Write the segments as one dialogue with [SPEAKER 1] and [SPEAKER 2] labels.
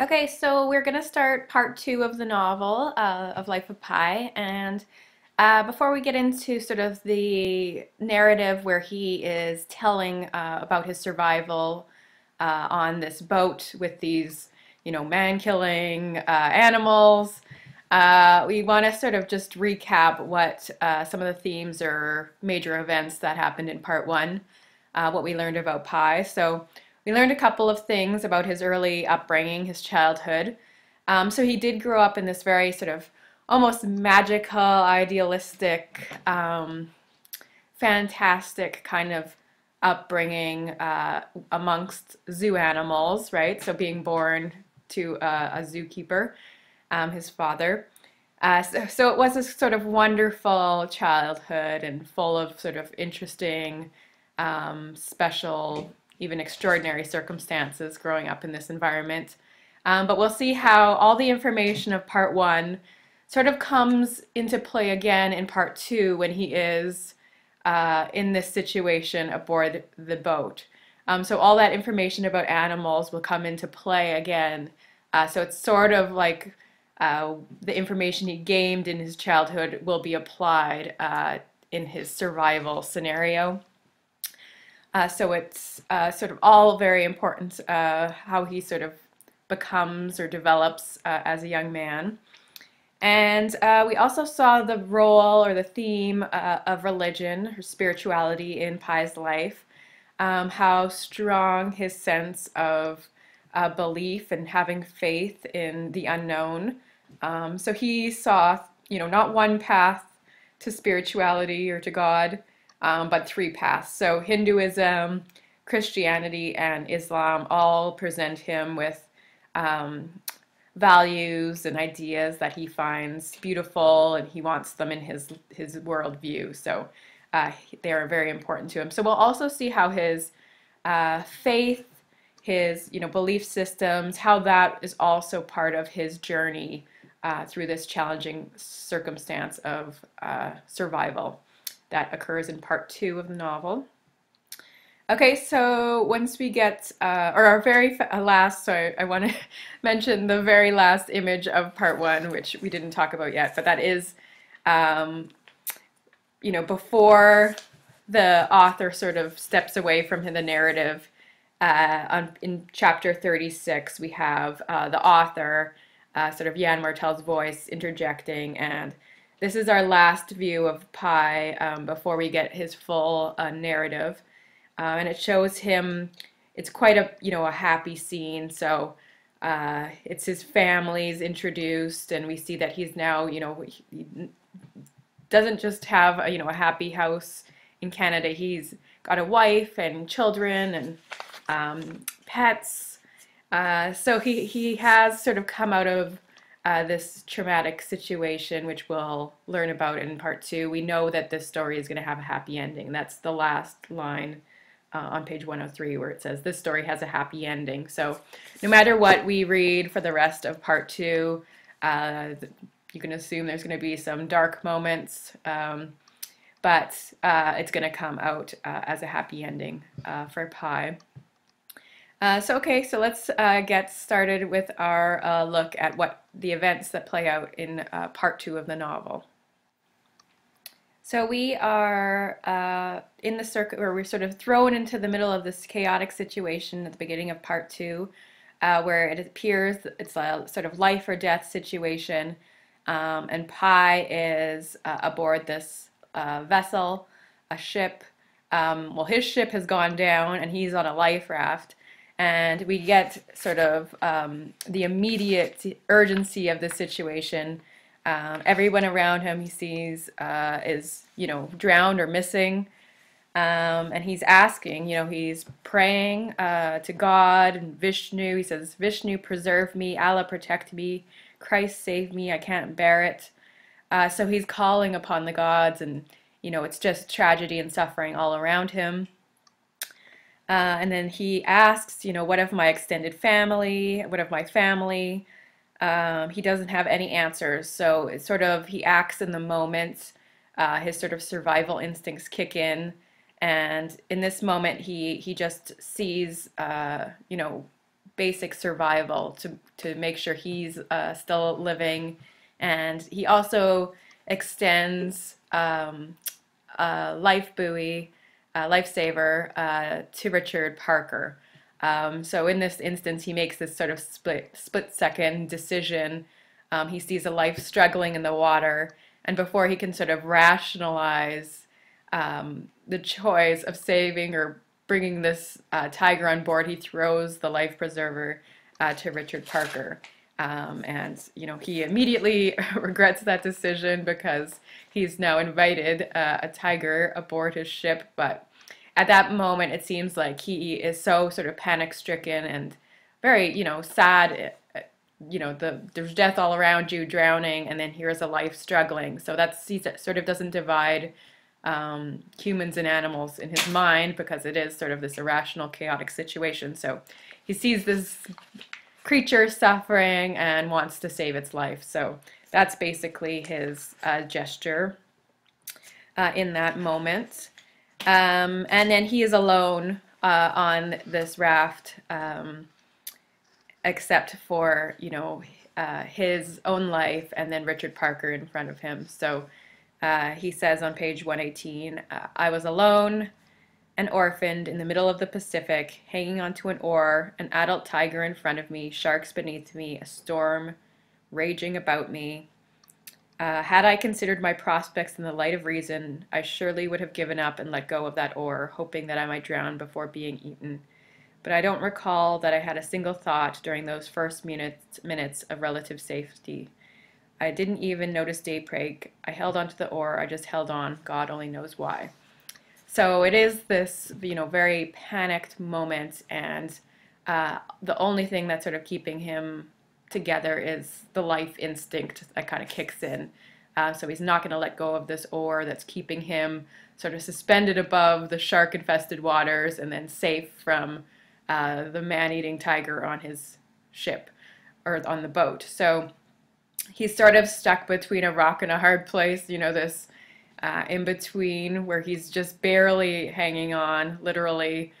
[SPEAKER 1] Okay, so we're going to start part two of the novel of Life of Pi. And before we get into sort of the narrative where he is telling about his survival on this boat with these, man-killing animals, we want to sort of just recap what some of the themes or major events that happened in part one, what we learned about Pi. So we learned a couple of things about his early upbringing, his childhood. So he did grow up in this very sort of almost magical, idealistic, fantastic kind of upbringing amongst zoo animals, right? So being born to a zookeeper, his father. So it was a sort of wonderful childhood and full of sort of interesting, special, even extraordinary circumstances growing up in this environment. But we'll see how all the information of part one sort of comes into play again in part two when he is in this situation aboard the boat. So all that information about animals will come into play again. So it's sort of like the information he gained in his childhood will be applied in his survival scenario. So it's sort of all very important how he sort of becomes or develops as a young man. And we also saw the role or the theme of religion or spirituality in Pi's life, how strong his sense of belief and having faith in the unknown. So he saw, not one path to spirituality or to God, but three paths. So Hinduism, Christianity, and Islam all present him with values and ideas that he finds beautiful, and he wants them in his worldview. So they are very important to him. So we'll also see how his faith, his belief systems, how that is also part of his journey through this challenging circumstance of survival that occurs in part two of the novel. Okay, so once we get, or our very last, so I want to mention the very last image of part one, which we didn't talk about yet, but that is, before the author sort of steps away from the narrative. In chapter 36, we have the author, sort of Jan Martel's voice interjecting, and this is our last view of Pi before we get his full narrative. And it shows him, it's quite a happy scene. So it's his family's introduced, and we see that he's now, he doesn't just have a happy house in Canada. He's got a wife and children and pets. So he has sort of come out of this traumatic situation, which we'll learn about in part two. We know that this story is going to have a happy ending. That's the last line on page 103 where it says this story has a happy ending. So no matter what we read for the rest of part two, you can assume there's going to be some dark moments, but it's going to come out as a happy ending for Pi. Okay, so let's get started with our look at what the events that play out in part two of the novel. So we are in the circuit where we're sort of thrown into the middle of this chaotic situation at the beginning of part two, where it appears it's a sort of life or death situation, and Pi is aboard this vessel, a ship. Well, his ship has gone down, and he's on a life raft. And we get sort of the immediate urgency of the situation. Everyone around him he sees is, drowned or missing. And he's asking, he's praying to God and Vishnu. He says, Vishnu, preserve me. Allah, protect me. Christ, save me. I can't bear it. So he's calling upon the gods, and, it's just tragedy and suffering all around him. And then he asks, what of my extended family? What of my family? He doesn't have any answers. So it's sort of, he acts in the moment. His sort of survival instincts kick in. And in this moment, he just sees, basic survival to make sure he's still living. And he also extends a life buoy, lifesaver, to Richard Parker. So in this instance, he makes this sort of split second decision. He sees a life struggling in the water, and before he can sort of rationalize the choice of saving or bringing this tiger on board, he throws the life preserver to Richard Parker. And he immediately regrets that decision because he's now invited a tiger aboard his ship. But at that moment, it seems like he is so sort of panic stricken and very, sad. There's death all around you, drowning, and then here's a life struggling. So he sort of doesn't divide humans and animals in his mind, because it is sort of this irrational, chaotic situation. So he sees this creature suffering and wants to save its life. So that's basically his gesture in that moment. And then he is alone on this raft, except for, his own life and then Richard Parker in front of him. So he says on page 118, I was alone and orphaned in the middle of the Pacific, hanging onto an oar, an adult tiger in front of me, sharks beneath me, a storm raging about me. Had I considered my prospects in the light of reason, I surely would have given up and let go of that oar, hoping that I might drown before being eaten. But I don't recall that I had a single thought during those first minutes of relative safety. I didn't even notice daybreak. I held onto the oar. I just held on. God only knows why. So it is this, very panicked moment, and the only thing that's sort of keeping him together is the life instinct that kind of kicks in. So he's not going to let go of this oar that's keeping him sort of suspended above the shark-infested waters and then safe from the man-eating tiger on his ship or on the boat. So he's sort of stuck between a rock and a hard place, this in between where he's just barely hanging on, literally,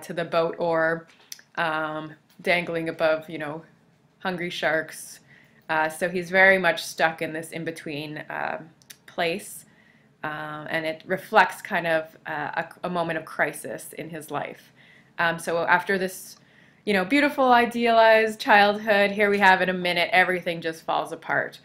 [SPEAKER 1] to the boat oar, dangling above, hungry sharks. So he's very much stuck in this in-between place, and it reflects kind of a moment of crisis in his life. So after this, beautiful idealized childhood, here we have in a minute, everything just falls apart.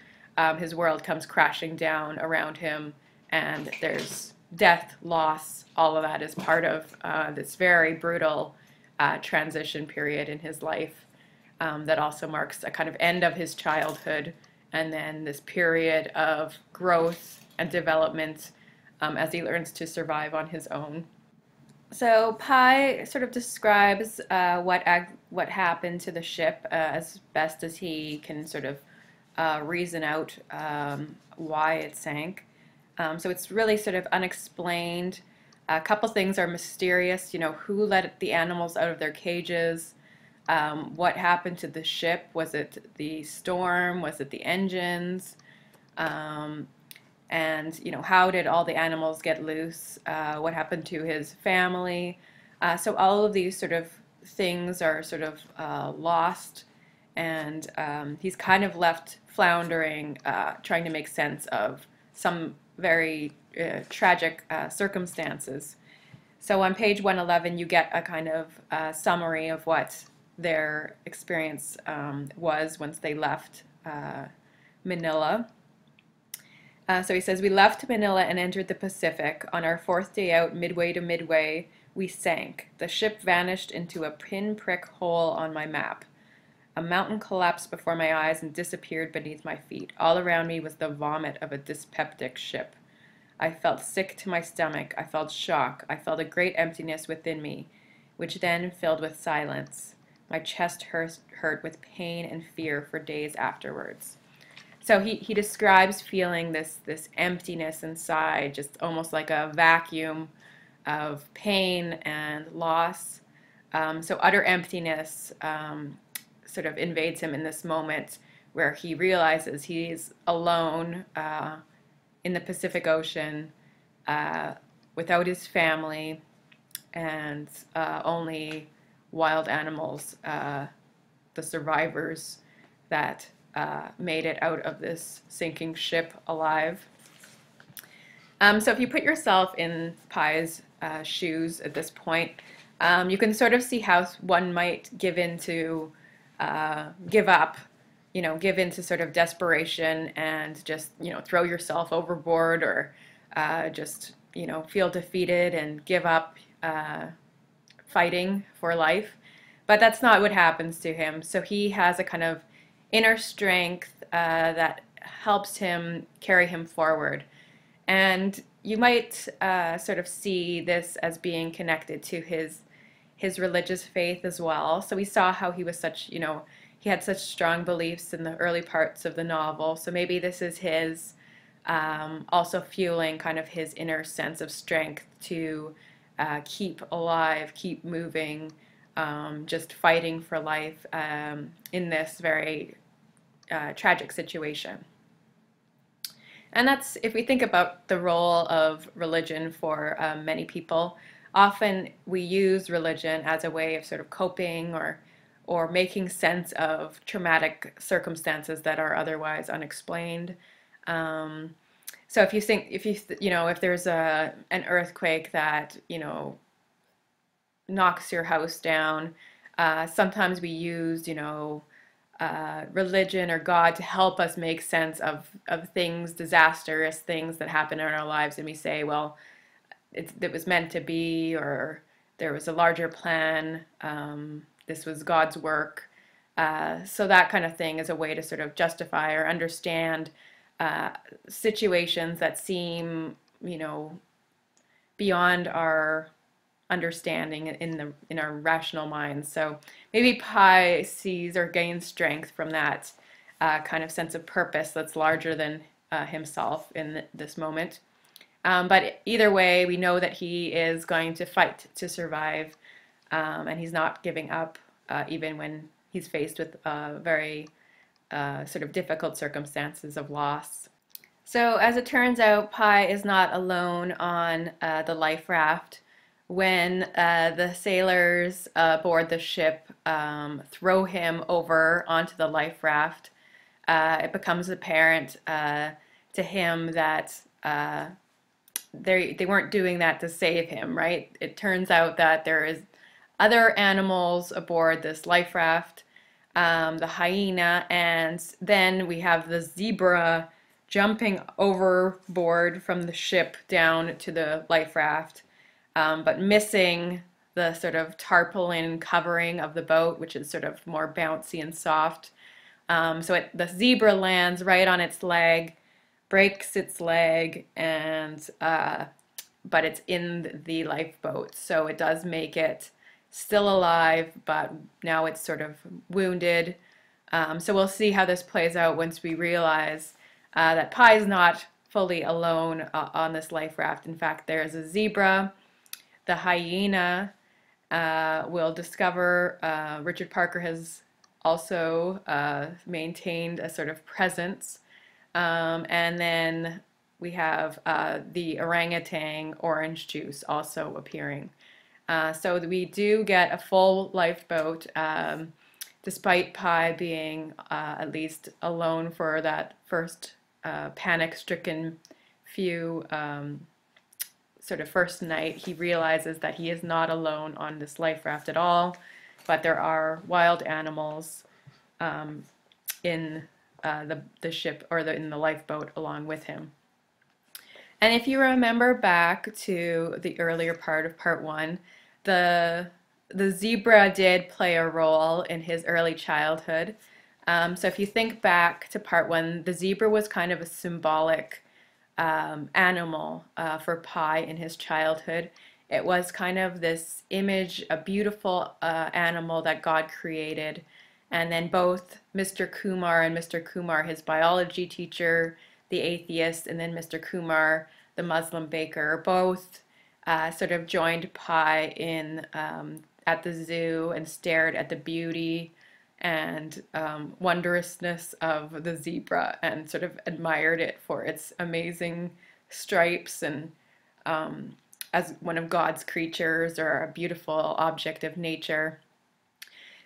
[SPEAKER 1] His world comes crashing down around him, and there's death, loss, all of that is part of this very brutal transition period in his life that also marks a kind of end of his childhood, and then this period of growth and development as he learns to survive on his own. So Pi sort of describes what happened to the ship as best as he can sort of reason out why it sank. So it's really sort of unexplained. A couple things are mysterious. Who let the animals out of their cages? What happened to the ship? Was it the storm? Was it the engines? And how did all the animals get loose? What happened to his family? So all of these sort of things are sort of lost, and he's kind of left floundering, trying to make sense of some very tragic circumstances. So on page 111, you get a kind of summary of what their experience was once they left Manila. So he says, we left Manila and entered the Pacific. On our fourth day out, midway to midway, we sank. The ship vanished into a pinprick hole on my map. A mountain collapsed before my eyes and disappeared beneath my feet. All around me was the vomit of a dyspeptic ship. I felt sick to my stomach. I felt shock. I felt a great emptiness within me, which then filled with silence. My chest hurt with pain and fear for days afterwards. So he describes feeling this emptiness inside, just almost like a vacuum of pain and loss. So utter emptiness sort of invades him in this moment where he realizes he's alone in the Pacific Ocean without his family, and only wild animals the survivors that made it out of this sinking ship alive. So if you put yourself in Pi's shoes at this point, you can sort of see how one might give up, give into sort of desperation and just, throw yourself overboard or just, feel defeated and give up fighting for life. But that's not what happens to him. So he has a kind of inner strength that helps him carry him forward. And you might sort of see this as being connected to his religious faith as well. So we saw how he was such, he had such strong beliefs in the early parts of the novel. So maybe this is his also fueling kind of his inner sense of strength to keep alive, keep moving, just fighting for life in this very tragic situation. And that's, if we think about the role of religion for many people, often we use religion as a way of sort of coping or making sense of traumatic circumstances that are otherwise unexplained. So if you think, if there's an earthquake that, knocks your house down, sometimes we use, religion or God to help us make sense of things, disastrous things that happen in our lives, and we say, well, it was meant to be, or there was a larger plan, this was God's work. So that kind of thing is a way to sort of justify or understand situations that seem, beyond our understanding in our rational minds. So maybe Pi sees or gains strength from that kind of sense of purpose that's larger than himself in this moment. But either way, we know that he is going to fight to survive, and he's not giving up even when he's faced with very sort of difficult circumstances of loss. So as it turns out, Pi is not alone on the Life Raft. When the sailors aboard the ship throw him over onto the Life Raft, it becomes apparent to him that they weren't doing that to save him, right? It turns out that there is other animals aboard this Life Raft, the hyena, and then we have the zebra jumping overboard from the ship down to the Life Raft, but missing the sort of tarpaulin covering of the boat, which is sort of more bouncy and soft. So the zebra lands right on its leg, breaks its leg, and but it's in the lifeboat, so it does make it still alive, but now it's sort of wounded. So we'll see how this plays out once we realize that Pi's not fully alone on this Life Raft. In fact, there's a zebra. The hyena will discover Richard Parker has also maintained a sort of presence. And then we have the orangutan orange juice also appearing. So we do get a full lifeboat, despite Pi being at least alone for that first panic-stricken few sort of first night. He realizes that he is not alone on this Life Raft at all, but there are wild animals in the ship, or in the lifeboat along with him. And if you remember back to the earlier part of part one, the zebra did play a role in his early childhood. So if you think back to part one, the zebra was kind of a symbolic animal for Pi in his childhood. It was kind of this image, a beautiful animal that God created. And then both Mr. Kumar and Mr. Kumar, his biology teacher, the atheist, and then Mr. Kumar, the Muslim baker, both sort of joined Pi in at the zoo and stared at the beauty and wondrousness of the zebra and sort of admired it for its amazing stripes and as one of God's creatures or a beautiful object of nature.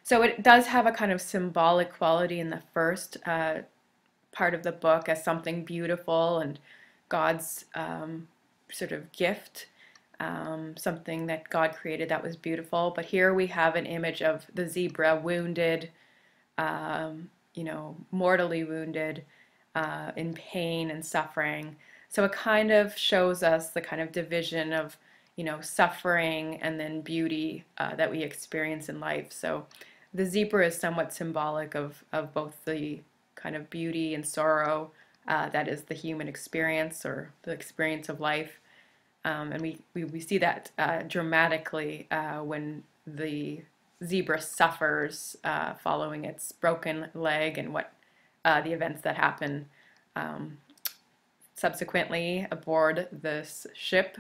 [SPEAKER 1] So it does have a kind of symbolic quality in the first part of the book as something beautiful and God's sort of gift, something that God created that was beautiful. But here we have an image of the zebra wounded, mortally wounded, in pain and suffering. So it kind of shows us the kind of division of, suffering and then beauty that we experience in life. So the zebra is somewhat symbolic of both the kind of beauty and sorrow that is the human experience or the experience of life. And we see that dramatically when the zebra suffers following its broken leg and what the events that happen subsequently aboard this ship.